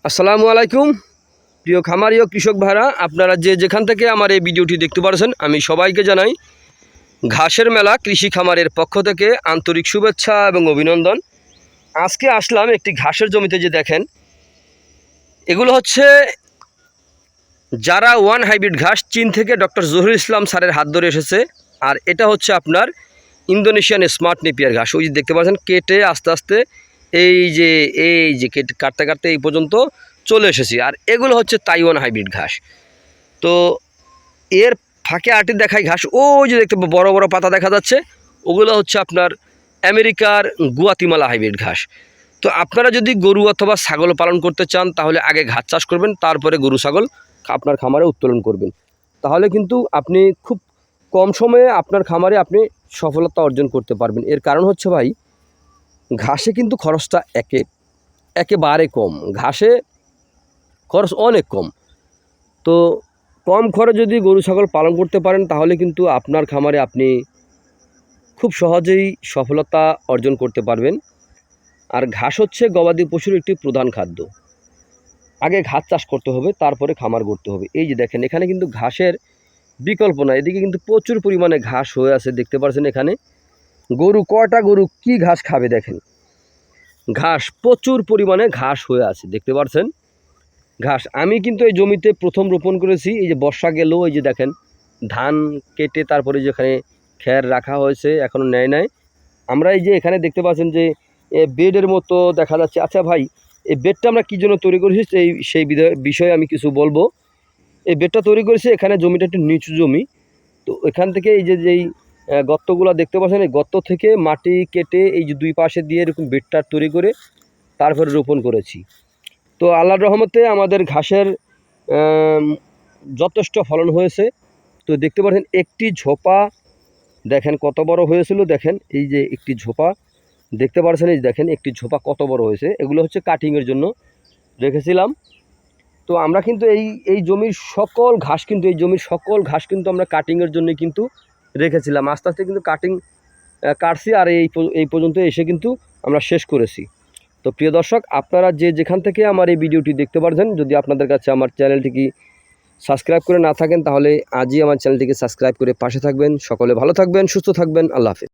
আসসালামু আলাইকুম প্রিয় খামারি ও কৃষক ভাইরা, আপনারা যে যেখান থেকে আমার এই ভিডিওটি দেখতে পাচ্ছেন, আমি সবাইকে জানাই ঘাসের মেলা কৃষি খামারের পক্ষ থেকে আন্তরিক শুভেচ্ছা এবং অভিনন্দন। আজকে আসলাম একটি ঘাসের জমিতে। যে দেখেন, এগুলো হচ্ছে যারা ওয়ান হাইব্রিড ঘাস, চীন থেকে ডক্টর জহিরুল ইসলাম স্যারের হাত ধরে এসেছে। আর এটা হচ্ছে আপনার ইন্দোনেশিয়ান স্মার্ট নেপিয়ার ঘাস। ওই যে দেখতে পাচ্ছেন, কেটে আস্তে আস্তে এই যে কেটে কাটতে কাটতে এই পর্যন্ত চলে এসেছি। আর এগুলো হচ্ছে তাইওয়ান হাইব্রিড ঘাস। তো এর ফাঁকে আটি দেখায় ঘাস, ওই যে দেখতে বড় বড় পাতা দেখা যাচ্ছে, ওগুলো হচ্ছে আপনার আমেরিকার গুয়াতিমালা হাইব্রিড ঘাস। তো আপনারা যদি গরু অথবা ছাগল পালন করতে চান, তাহলে আগে ঘাস চাষ করবেন, তারপরে গরু ছাগল আপনার খামারে উত্তোলন করবেন। তাহলে কিন্তু আপনি খুব কম সময়ে আপনার খামারে আপনি সফলতা অর্জন করতে পারবেন। এর কারণ হচ্ছে ভাই, ঘাসে কিন্তু খরচটা একেবারে কম। ঘাসে খরচ অনেক কম। তো কম খরচে যদি গরু ছাগল পালন করতে পারেন, তাহলে কিন্তু আপনার খামারে আপনি খুব সহজেই সফলতা অর্জন করতে পারবেন। আর ঘাস হচ্ছে গবাদি পশুর একটি প্রধান খাদ্য। আগে ঘাস চাষ করতে হবে, তারপরে খামার করতে হবে। এই যে দেখেন, এখানে কিন্তু ঘাসের বিকল্প না। এদিকে কিন্তু প্রচুর পরিমাণে ঘাস হয়ে আছে, দেখতে পাচ্ছেন। এখানে গরু কয়টা গরু কি ঘাস খাবে দেখেন। ঘাস প্রচুর পরিমাণে ঘাস হয়ে আছে, দেখতে পাচ্ছেন ঘাস। আমি কিন্তু এই জমিতে প্রথম রোপণ করেছি। এই যে বর্ষা গেল, এই যে দেখেন ধান কেটে তারপরে যেখানে খ্যার রাখা হয়েছে, এখনও নেয় নাই। আমরা এই যে এখানে দেখতে পাচ্ছেন যে বেডের মতো দেখা যাচ্ছে। আচ্ছা ভাই, এই বেডটা আমরা কী জন্য তৈরি করেছি সেই বিষয়ে আমি কিছু বলবো। এই বেডটা তৈরি করেছি, এখানে জমিটা একটু নিচু জমি। তো এখান থেকে এই যেই গর্তগুলো দেখতে পাচ্ছেন, এই গর্ত থেকে মাটি কেটে এই যে দুই পাশে দিয়ে এরকম বেডটা তৈরি করে তারপরে রোপণ করেছি। তো আল্লাহর রহমতে আমাদের ঘাসের যথেষ্ট ফলন হয়েছে। তো দেখতে পাচ্ছেন একটি ঝোপা দেখেন কত বড় হয়েছিল। দেখেন এই যে একটি ঝোপা দেখতে পাচ্ছেন, এই দেখেন একটি ঝোপা কত বড় হয়েছে। এগুলো হচ্ছে কাটিংয়ের জন্য রেখেছিলাম। তো আমরা কিন্তু এই জমির সকল ঘাস কিন্তু আমরা কাটিংয়ের জন্য কিন্তু রেখেছিলাম। আস্তে আস্তে কিন্তু কাটছি, আর এই পর্যন্ত এসে কিন্তু আমরা শেষ করেছি। তো প্রিয় দর্শক, আপনারা যে যেখান থেকে আমার এই ভিডিওটি দেখতে পারছেন, যদি আপনাদের কাছে আমার চ্যানেলটিকে সাবস্ক্রাইব করে না থাকেন, তাহলে আজই আমার চ্যানেলটিকে সাবস্ক্রাইব করে পাশে থাকবেন। সকলে ভালো থাকবেন, সুস্থ থাকবেন। আল্লাহ হাফেজ।